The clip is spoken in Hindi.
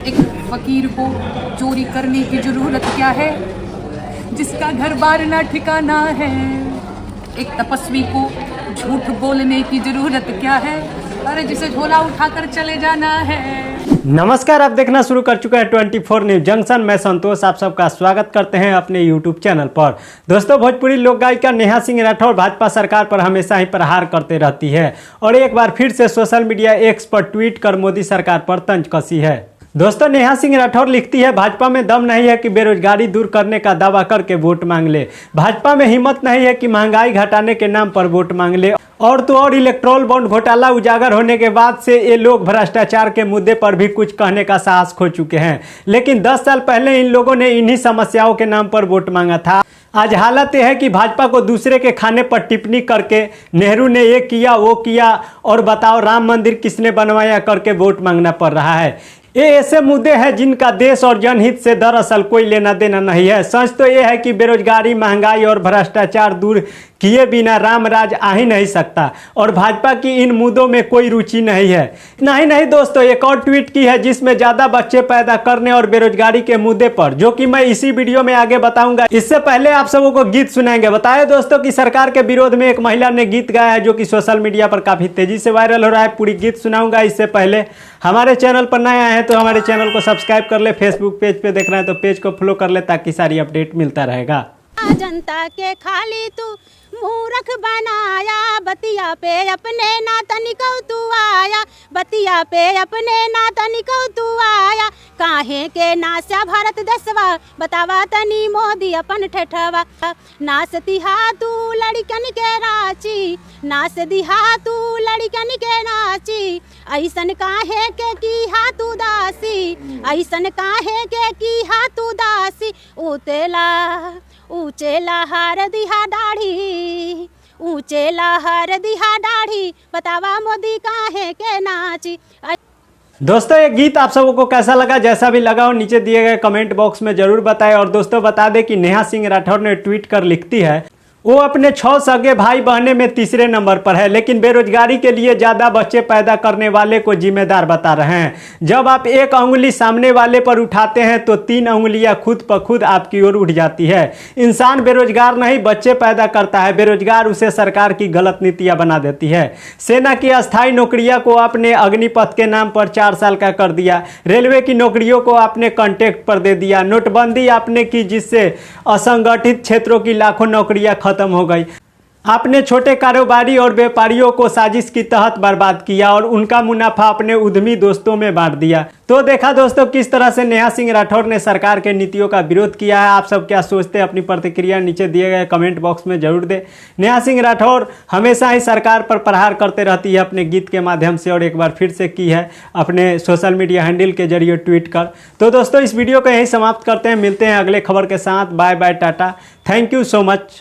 एक फकीर को चोरी करने की जरूरत क्या है, जिसका घर बार ना ठिकाना है। एक तपस्वी को झूठ बोलने की जरूरत क्या है, अरे जिसे झोला उठाकर चले जाना है। नमस्कार, आप देखना शुरू कर चुके हैं 24 न्यूज जंक्शन। मैं संतोष आप सबका स्वागत करते हैं अपने यूट्यूब चैनल पर। दोस्तों, भोजपुरी लोक गायिका नेहा सिंह राठौर भाजपा सरकार पर हमेशा ही प्रहार करते रहती है और एक बार फिर से सोशल मीडिया एक्स पर ट्वीट कर मोदी सरकार पर तंज कसी है। दोस्तों, नेहा सिंह राठौर लिखती है, भाजपा में दम नहीं है कि बेरोजगारी दूर करने का दावा करके वोट मांग ले। भाजपा में हिम्मत नहीं है कि महंगाई घटाने के नाम पर वोट मांग ले। और तो और इलेक्ट्रोल बॉन्ड घोटाला उजागर होने के बाद से ये लोग भ्रष्टाचार के मुद्दे पर भी कुछ कहने का साहस खो चुके हैं। लेकिन 10 साल पहले इन लोगों ने इन्हीं समस्याओं के नाम पर वोट मांगा था। आज हालत यह है कि भाजपा को दूसरे के खाने पर टिप्पणी करके नेहरू ने ये किया वो किया और बताओ राम मंदिर किसने बनवाया करके वोट मांगना पड़ रहा है। ये ऐसे मुद्दे हैं जिनका देश और जनहित से दरअसल कोई लेना देना नहीं है। सच तो ये है कि बेरोजगारी, महंगाई और भ्रष्टाचार दूर किए बिना राम राज आ ही नहीं सकता और भाजपा की इन मुद्दों में कोई रुचि नहीं है। नहीं दोस्तों, एक और ट्वीट की है जिसमें ज़्यादा बच्चे पैदा करने और बेरोजगारी के मुद्दे पर, जो कि मैं इसी वीडियो में आगे बताऊंगा। इससे पहले आप सबों को गीत सुनाएंगे। बताएं दोस्तों कि सरकार के विरोध में एक महिला ने गीत गाया है जो कि सोशल मीडिया पर काफ़ी तेजी से वायरल हो रहा है। पूरी गीत सुनाऊंगा। इससे पहले हमारे चैनल पर नए आए हैं तो हमारे चैनल को सब्सक्राइब कर ले। फेसबुक पेज पे देख रहे हैं तो पेज को फॉलो कर ले ताकि सारी अपडेट मिलता रहेगा। जनता के खाली तू मूर्ख बनाया, बतिया पे अपने ना तनिको तू आया, बतिया पे अपने ना तनिको तू आया। काहे के नास्या भारत देशवा, बतावा तनी मोदी अपन ठेठवा। नास दिहा तू लड़कन के राची, नास दिहा तू लड़कन के राची। ऐसन काहे के की हाथ उदासी, ऐसन काहे के की हाथ उदासी। ऊंचे लहर दिहा दाढ़ी, ऊंचे लहर दिहा दाढ़ी, बतावा मोदी काहे के नाची। दोस्तों, ये गीत आप सबों को कैसा लगा? जैसा भी लगा हो नीचे दिए गए कमेंट बॉक्स में जरूर बताएं। और दोस्तों, बता दें कि नेहा सिंह राठौर ने ट्वीट कर लिखती है, वो अपने 6 सगे भाई बहने में तीसरे नंबर पर है, लेकिन बेरोजगारी के लिए ज़्यादा बच्चे पैदा करने वाले को जिम्मेदार बता रहे हैं। जब आप एक उंगली सामने वाले पर उठाते हैं तो 3 उंगलियां खुद ब खुद आपकी ओर उठ जाती है। इंसान बेरोजगार नहीं बच्चे पैदा करता है, बेरोजगार उसे सरकार की गलत नीतियां बना देती है। सेना की अस्थायी नौकरियों को आपने अग्निपथ के नाम पर 4 साल का कर दिया। रेलवे की नौकरियों को आपने कॉन्ट्रैक्ट पर दे दिया। नोटबंदी आपने की जिससे असंगठित क्षेत्रों की लाखों नौकरियां खत्म हो गई। आपने छोटे कारोबारी और व्यापारियों को साजिश की तहत बर्बाद किया और उनका मुनाफा अपने उद्यमी दोस्तों में बांट दिया। तो देखा दोस्तों किस तरह से नेहा सिंह राठौर ने सरकार के नीतियों का विरोध किया है। आप सब क्या सोचते हैं? अपनी प्रतिक्रिया नीचे दिए गए कमेंट बॉक्स में जरूर दें। नेहा सिंह राठौर हमेशा ही सरकार पर प्रहार करते रहती है अपने गीत के माध्यम से और एक बार फिर से की है अपने सोशल मीडिया हैंडल के जरिए ट्वीट कर। तो दोस्तों, इस वीडियो को यहीं समाप्त करते हैं। मिलते हैं अगले खबर के साथ। Bye bye, tata, thank you so much.